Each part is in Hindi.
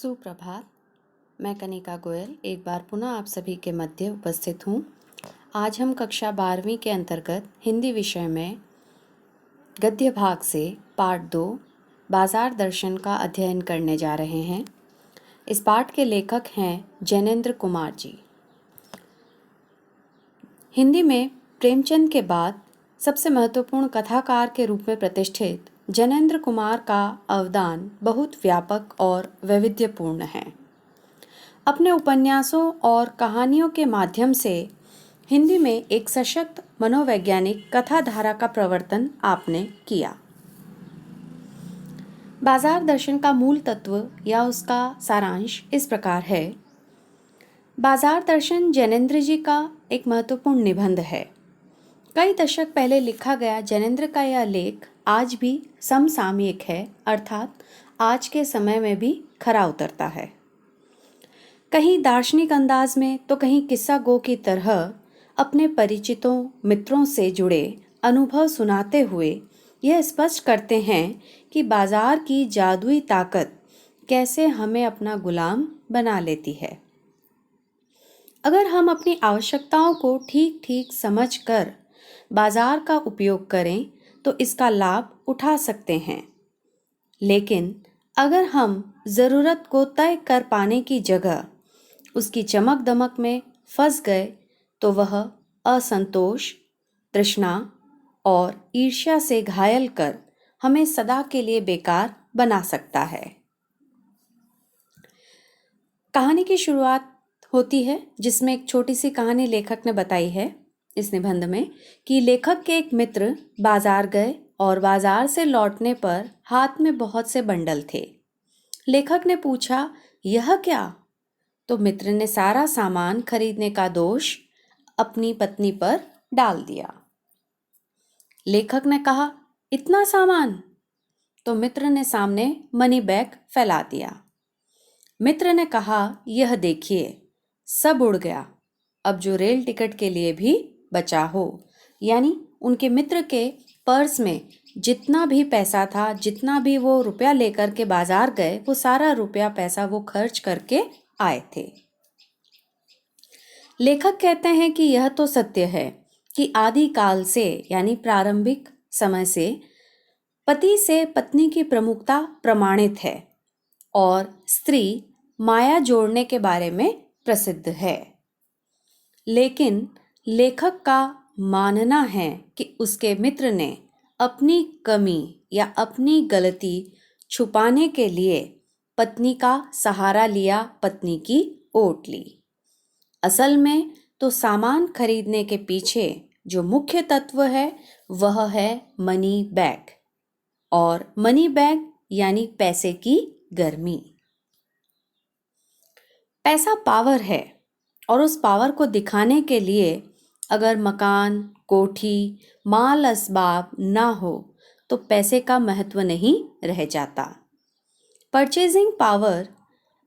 सुप्रभात। मैं कनिका गोयल एक बार पुनः आप सभी के मध्य उपस्थित हूँ। आज हम कक्षा 12वीं के अंतर्गत हिंदी विषय में गद्य भाग से पाठ 2 बाजार दर्शन का अध्ययन करने जा रहे हैं। इस पाठ के लेखक हैं जैनेन्द्र कुमार जी। हिंदी में प्रेमचंद के बाद सबसे महत्वपूर्ण कथाकार के रूप में प्रतिष्ठित जैनेन्द्र कुमार का अवदान बहुत व्यापक और वैविध्यपूर्ण है। अपने उपन्यासों और कहानियों के माध्यम से हिंदी में एक सशक्त मनोवैज्ञानिक कथा धारा का प्रवर्तन आपने किया। बाजार दर्शन का मूल तत्व या उसका सारांश इस प्रकार है। बाजार दर्शन जैनेन्द्र जी का एक महत्वपूर्ण निबंध है। कई दशक पहले लिखा गया जैनेन्द्र का यह लेख आज भी समसामयिक है, अर्थात आज के समय में भी खरा उतरता है। कहीं दार्शनिक अंदाज में तो कहीं किस्सा गो की तरह अपने परिचितों मित्रों से जुड़े अनुभव सुनाते हुए यह स्पष्ट करते हैं कि बाजार की जादुई ताकत कैसे हमें अपना गुलाम बना लेती है। अगर हम अपनी आवश्यकताओं को ठीक ठीक समझ कर बाजार का उपयोग करें तो इसका लाभ उठा सकते हैं, लेकिन अगर हम ज़रूरत को तय कर पाने की जगह उसकी चमक दमक में फंस गए तो वह असंतोष, तृष्णा और ईर्ष्या से घायल कर हमें सदा के लिए बेकार बना सकता है। कहानी की शुरुआत होती है जिसमें एक छोटी सी कहानी लेखक ने बताई है इस निबंध में कि लेखक के एक मित्र बाजार गए और बाजार से लौटने पर हाथ में बहुत से बंडल थे। लेखक ने पूछा, यह क्या? तो मित्र ने सारा सामान खरीदने का दोष अपनी पत्नी पर डाल दिया। लेखक ने कहा, इतना सामान? तो मित्र ने सामने मनी बैग फैला दिया। मित्र ने कहा, यह देखिए, सब उड़ गया, अब जो रेल टिकट के लिए भी बचा हो। यानी उनके मित्र के पर्स में जितना भी पैसा था, जितना भी वो रुपया लेकर के बाजार गए, वो सारा रुपया पैसा वो खर्च करके आए थे। लेखक कहते हैं कि यह तो सत्य है कि आदि काल से यानी प्रारंभिक समय से पति से पत्नी की प्रमुखता प्रमाणित है और स्त्री माया जोड़ने के बारे में प्रसिद्ध है। लेकिन लेखक का मानना है कि उसके मित्र ने अपनी कमी या अपनी गलती छुपाने के लिए पत्नी का सहारा लिया, पत्नी की ओट ली। असल में तो सामान खरीदने के पीछे जो मुख्य तत्व है वह है मनी बैग, और मनी बैग यानी पैसे की गर्मी। पैसा पावर है और उस पावर को दिखाने के लिए अगर मकान, कोठी, माल असबाब ना हो तो पैसे का महत्व नहीं रह जाता। परचेजिंग पावर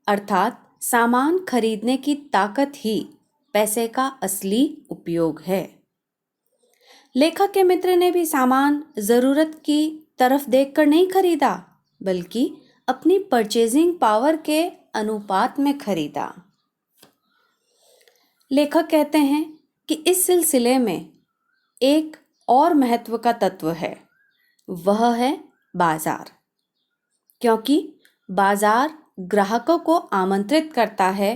अर्थात सामान खरीदने की ताकत ही पैसे का असली उपयोग है। लेखक के मित्र ने भी सामान जरूरत की तरफ देखकर नहीं खरीदा, बल्कि अपनी परचेजिंग पावर के अनुपात में खरीदा। लेखक कहते हैं कि इस सिलसिले में एक और महत्व का तत्व है, वह है बाजार। क्योंकि बाजार ग्राहकों को आमंत्रित करता है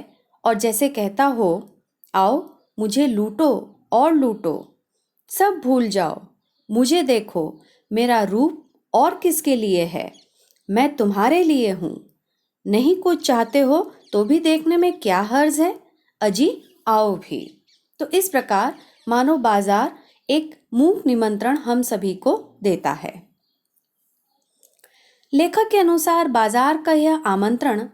और जैसे कहता हो, आओ मुझे लूटो और लूटो, सब भूल जाओ, मुझे देखो, मेरा रूप और किसके लिए है, मैं तुम्हारे लिए हूँ। नहीं कुछ चाहते हो तो भी देखने में क्या हर्ज है, अजी आओ भी। तो इस प्रकार मानो बाजार एक मूक निमंत्रण हम सभी को देता है। लेखक के अनुसार बाजार का यह आमंत्रण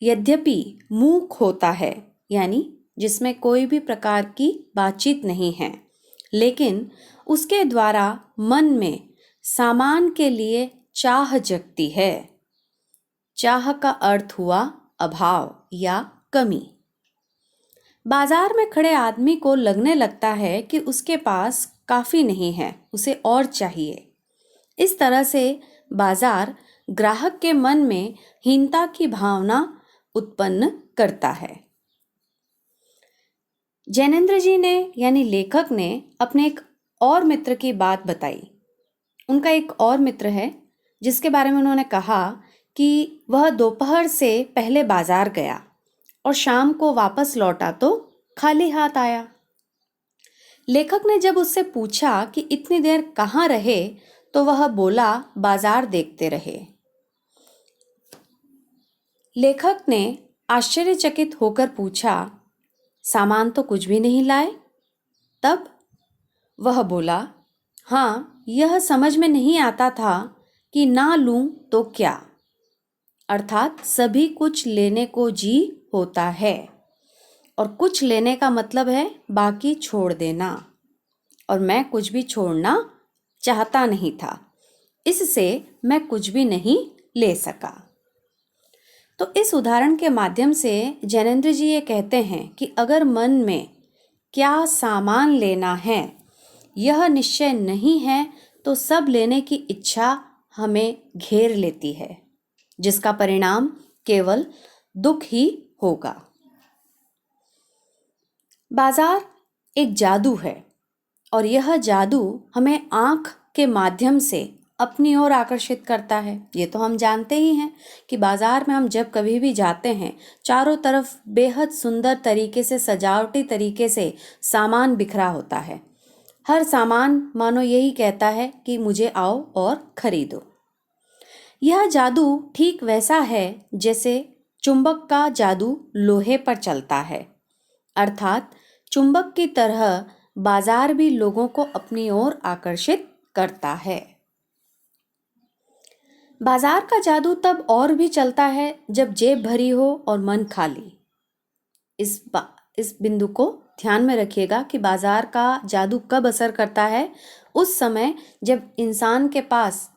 यद्यपि मूक होता है, यानी जिसमें कोई भी प्रकार की बातचीत नहीं है, लेकिन उसके द्वारा मन में सामान के लिए चाह जगती है। चाह का अर्थ हुआ अभाव या कमी। बाजार में खड़े आदमी को लगने लगता है कि उसके पास काफ़ी नहीं है, उसे और चाहिए। इस तरह से बाजार ग्राहक के मन में हीनता की भावना उत्पन्न करता है। जैनेंद्र जी ने यानी लेखक ने अपने एक और मित्र की बात बताई। उनका एक और मित्र है जिसके बारे में उन्होंने कहा कि वह दोपहर से पहले बाजार गया और शाम को वापस लौटा तो खाली हाथ आया। लेखक ने जब उससे पूछा कि इतनी देर कहाँ रहे, तो वह बोला, बाजार देखते रहे। लेखक ने आश्चर्यचकित होकर पूछा, सामान तो कुछ भी नहीं लाए? तब वह बोला, हाँ, यह समझ में नहीं आता था कि ना लूं तो क्या। अर्थात सभी कुछ लेने को जी होता है और कुछ लेने का मतलब है बाकी छोड़ देना, और मैं कुछ भी छोड़ना चाहता नहीं था, इससे मैं कुछ भी नहीं ले सका। तो इस उदाहरण के माध्यम से जैनेंद्र जी ये कहते हैं कि अगर मन में क्या सामान लेना है यह निश्चय नहीं है तो सब लेने की इच्छा हमें घेर लेती है, जिसका परिणाम केवल दुख ही होगा। बाजार एक जादू है और यह जादू हमें आँख के माध्यम से अपनी ओर आकर्षित करता है। ये तो हम जानते ही हैं कि बाजार में हम जब कभी भी जाते हैं, चारों तरफ बेहद सुंदर तरीके से, सजावटी तरीके से सामान बिखरा होता है। हर सामान मानो यही कहता है कि मुझे आओ और खरीदो। यह जादू ठीक वैसा है जैसे चुंबक का जादू लोहे पर चलता है। अर्थात चुंबक की तरह बाजार भी लोगों को अपनी ओर आकर्षित करता है। बाजार का जादू तब और भी चलता है जब जेब भरी हो और मन खाली। इस बिंदु को ध्यान में रखिएगा कि बाजार का जादू कब असर करता है। उस समय जब इंसान के पास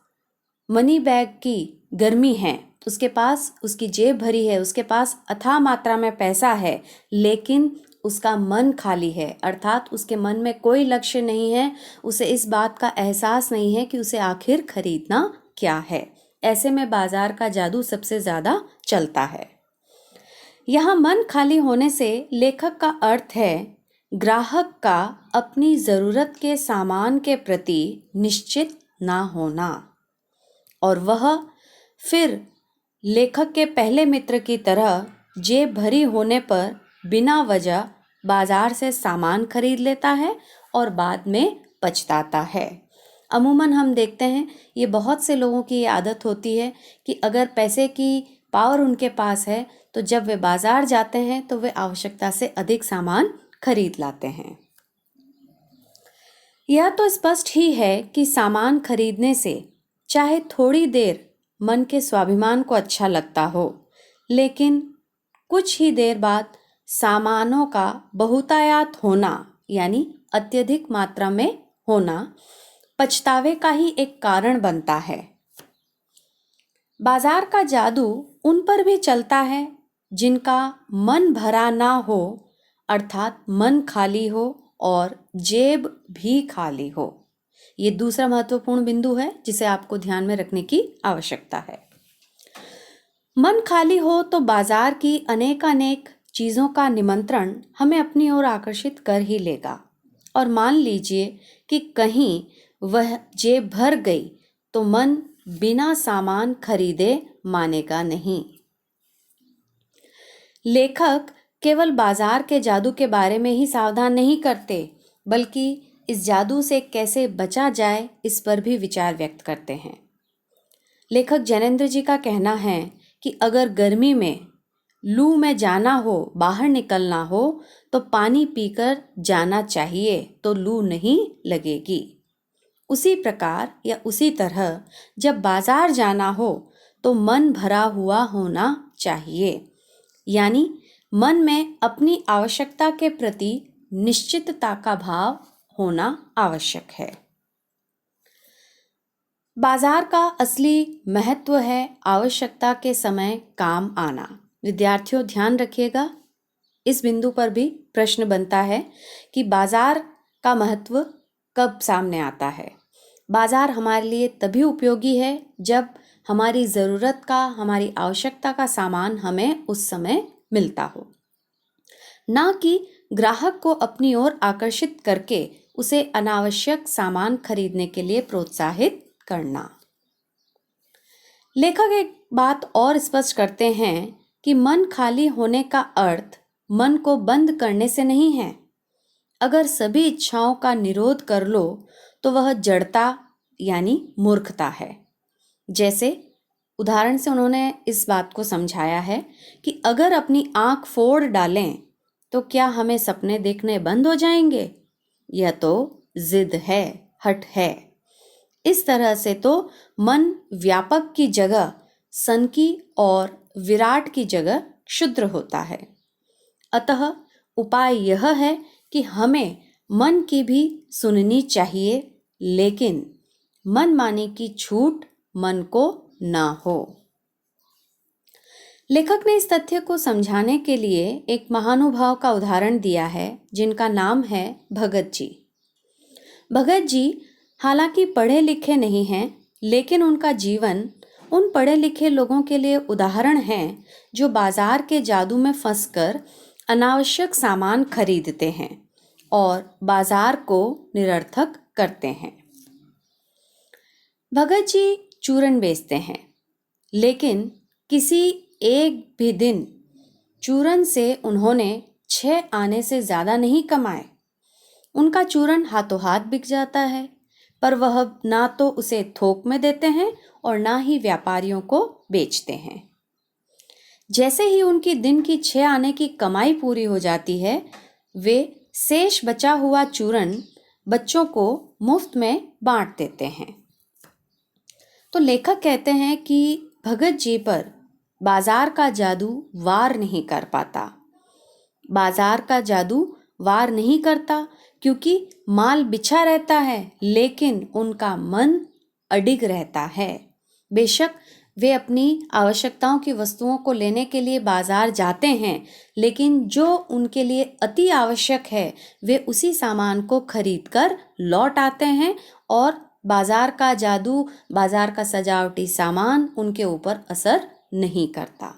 मनी बैग की गर्मी है, उसके पास उसकी जेब भरी है, उसके पास अथाह मात्रा में पैसा है, लेकिन उसका मन खाली है। अर्थात उसके मन में कोई लक्ष्य नहीं है, उसे इस बात का एहसास नहीं है कि उसे आखिर खरीदना क्या है। ऐसे में बाजार का जादू सबसे ज़्यादा चलता है। यहाँ मन खाली होने से लेखक का अर्थ है ग्राहक का अपनी ज़रूरत के सामान के प्रति निश्चित ना होना, और वह फिर लेखक के पहले मित्र की तरह जेब भरी होने पर बिना वजह बाजार से सामान खरीद लेता है और बाद में पछताता है। अमूमन हम देखते हैं ये बहुत से लोगों की ये आदत होती है कि अगर पैसे की पावर उनके पास है तो जब वे बाजार जाते हैं तो वे आवश्यकता से अधिक सामान खरीद लाते हैं। यह तो स्पष्ट ही है कि सामान खरीदने से चाहे थोड़ी देर मन के स्वाभिमान को अच्छा लगता हो, लेकिन कुछ ही देर बाद सामानों का बहुतायात होना यानी अत्यधिक मात्रा में होना पछतावे का ही एक कारण बनता है। बाजार का जादू उन पर भी चलता है जिनका मन भरा ना हो, अर्थात मन खाली हो और जेब भी खाली हो। ये दूसरा महत्वपूर्ण बिंदु है जिसे आपको ध्यान में रखने की आवश्यकता है। मन खाली हो तो बाजार की अनेक चीज़ों का निमंत्रण हमें अपनी ओर आकर्षित कर ही लेगा, और मान लीजिए कि कहीं वह जेब भर गई तो मन बिना सामान खरीदे मानेगा नहीं। लेखक केवल बाजार के जादू के बारे में ही सावधान नहीं करते, बल्कि इस जादू से कैसे बचा जाए इस पर भी विचार व्यक्त करते हैं। लेखक जैनेंद्र जी का कहना है कि अगर गर्मी में लू में जाना हो, बाहर निकलना हो, तो पानी पीकर जाना चाहिए तो लू नहीं लगेगी। उसी प्रकार या उसी तरह जब बाजार जाना हो तो मन भरा हुआ होना चाहिए, यानी मन में अपनी आवश्यकता के प्रति निश्चितता का भाव होना आवश्यक है। बाजार का असली महत्व है आवश्यकता के समय काम आना। विद्यार्थियों ध्यान रखिएगा, इस बिंदु पर भी प्रश्न बनता है कि बाजार का महत्व कब सामने आता है। बाजार हमारे लिए तभी उपयोगी है जब हमारी ज़रूरत का, हमारी आवश्यकता का सामान हमें उस समय मिलता हो, ना कि ग्राहक को अपनी ओर आकर्षित करके उसे अनावश्यक सामान खरीदने के लिए प्रोत्साहित करना। लेखक एक बात और स्पष्ट करते हैं कि मन खाली होने का अर्थ मन को बंद करने से नहीं है। अगर सभी इच्छाओं का निरोध कर लो तो वह जड़ता यानी मूर्खता है। जैसे उदाहरण से उन्होंने इस बात को समझाया है कि अगर अपनी आंख फोड़ डालें तो क्या हमें सपने देखने बंद हो जाएंगे? यह तो जिद है, हठ है। इस तरह से तो मन व्यापक की जगह सनकी और विराट की जगह क्षुद्र होता है। अतः उपाय यह है कि हमें मन की भी सुननी चाहिए, लेकिन मनमानी की छूट मन को ना हो। लेखक ने इस तथ्य को समझाने के लिए एक महानुभाव का उदाहरण दिया है जिनका नाम है भगत जी। भगत जी हालांकि पढ़े लिखे नहीं हैं, लेकिन उनका जीवन उन पढ़े लिखे लोगों के लिए उदाहरण है जो बाजार के जादू में फंसकर अनावश्यक सामान खरीदते हैं और बाजार को निरर्थक करते हैं। भगत जी चूरन बेचते हैं, लेकिन किसी एक भी दिन चूरन से उन्होंने 6 आने से ज़्यादा नहीं कमाए। उनका चूरन हाथों हाथ बिक जाता है, पर वह ना तो उसे थोक में देते हैं और ना ही व्यापारियों को बेचते हैं। जैसे ही उनकी दिन की 6 आने की कमाई पूरी हो जाती है, वे शेष बचा हुआ चूरन बच्चों को मुफ्त में बांट देते हैं। तो लेखक कहते हैं कि भगत जी पर बाजार का जादू वार नहीं कर पाता। बाजार का जादू वार नहीं करता क्योंकि माल बिछा रहता है, लेकिन उनका मन अडिग रहता है। बेशक वे अपनी आवश्यकताओं की वस्तुओं को लेने के लिए बाजार जाते हैं, लेकिन जो उनके लिए अति आवश्यक है वे उसी सामान को खरीदकर लौट आते हैं और बाजार का जादू, बाजार का सजावटी सामान उनके ऊपर असर नहीं करता।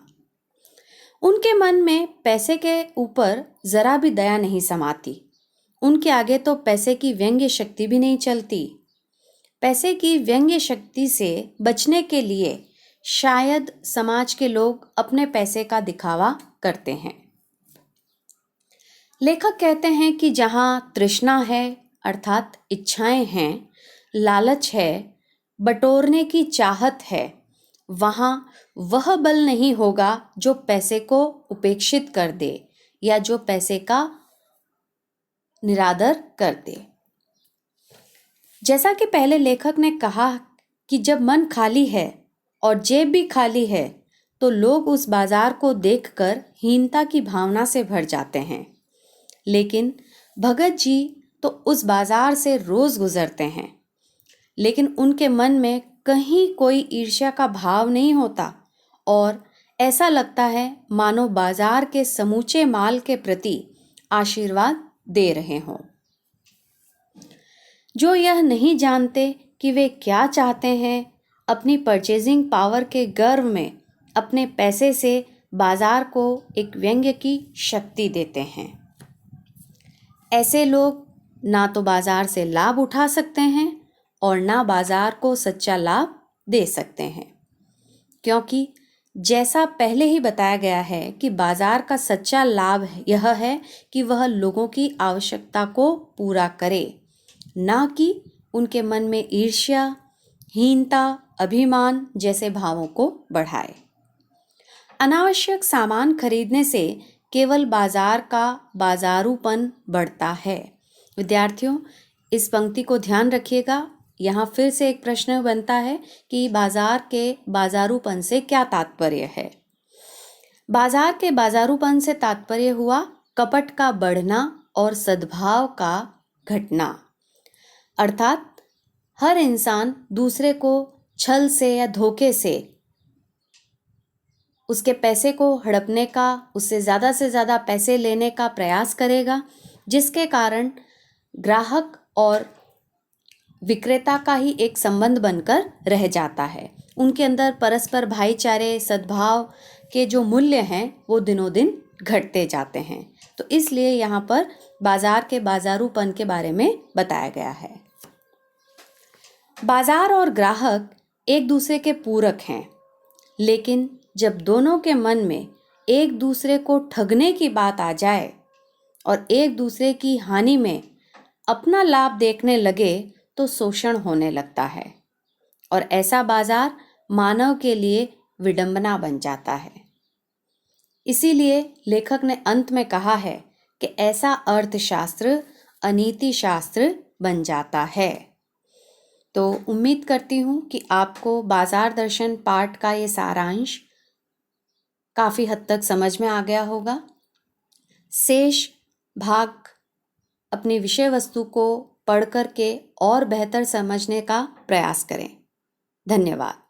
उनके मन में पैसे के ऊपर जरा भी दया नहीं समाती। उनके आगे तो पैसे की व्यंग्य शक्ति भी नहीं चलती। पैसे की व्यंग्य शक्ति से बचने के लिए शायद समाज के लोग अपने पैसे का दिखावा करते हैं। लेखक कहते हैं कि जहाँ तृष्णा है अर्थात इच्छाएं हैं, लालच है, बटोरने की चाहत है, वहाँ वह बल नहीं होगा जो पैसे को उपेक्षित कर दे या जो पैसे का निरादर कर दे। जैसा कि पहले लेखक ने कहा कि जब मन खाली है और जेब भी खाली है तो लोग उस बाजार को देखकर हीनता की भावना से भर जाते हैं। लेकिन भगत जी तो उस बाजार से रोज गुजरते हैं, लेकिन उनके मन में कहीं कोई ईर्ष्या का भाव नहीं होता और ऐसा लगता है मानो बाजार के समूचे माल के प्रति आशीर्वाद दे रहे हों। जो यह नहीं जानते कि वे क्या चाहते हैं, अपनी परचेजिंग पावर के गर्व में अपने पैसे से बाजार को एक व्यंग्य की शक्ति देते हैं। ऐसे लोग ना तो बाजार से लाभ उठा सकते हैं और ना बाजार को सच्चा लाभ दे सकते हैं, क्योंकि जैसा पहले ही बताया गया है कि बाजार का सच्चा लाभ यह है कि वह लोगों की आवश्यकता को पूरा करे, ना कि उनके मन में ईर्ष्या, हीनता, अभिमान जैसे भावों को बढ़ाए। अनावश्यक सामान खरीदने से केवल बाजार का बाजारूपन बढ़ता है। विद्यार्थियों, इस पंक्ति को ध्यान रखिएगा। यहाँ फिर से एक प्रश्न बनता है कि बाजार के बाजारूपन से क्या तात्पर्य है। बाजार के बाजारूपन से तात्पर्य हुआ कपट का बढ़ना और सद्भाव का घटना, अर्थात हर इंसान दूसरे को छल से या धोखे से उसके पैसे को हड़पने का, उससे ज़्यादा से ज़्यादा पैसे लेने का प्रयास करेगा, जिसके कारण ग्राहक और विक्रेता का ही एक संबंध बनकर रह जाता है उनके अंदर परस्पर भाईचारे, सद्भाव के जो मूल्य हैं वो दिनों दिन घटते जाते हैं। तो इसलिए यहाँ पर बाजार के बाजारूपन के बारे में बताया गया है। बाजार और ग्राहक एक दूसरे के पूरक हैं, लेकिन जब दोनों के मन में एक दूसरे को ठगने की बात आ जाए और एक दूसरे की हानि में अपना लाभ देखने लगे तो शोषण होने लगता है और ऐसा बाजार मानव के लिए विडंबना बन जाता है। इसीलिए लेखक ने अंत में कहा है कि ऐसा अर्थशास्त्र अनीति शास्त्र बन जाता है। तो उम्मीद करती हूँ कि आपको बाजार दर्शन पाठ का ये सारांश काफ़ी हद तक समझ में आ गया होगा। शेष भाग अपनी विषय वस्तु को पढ़ कर के और बेहतर समझने का प्रयास करें। धन्यवाद।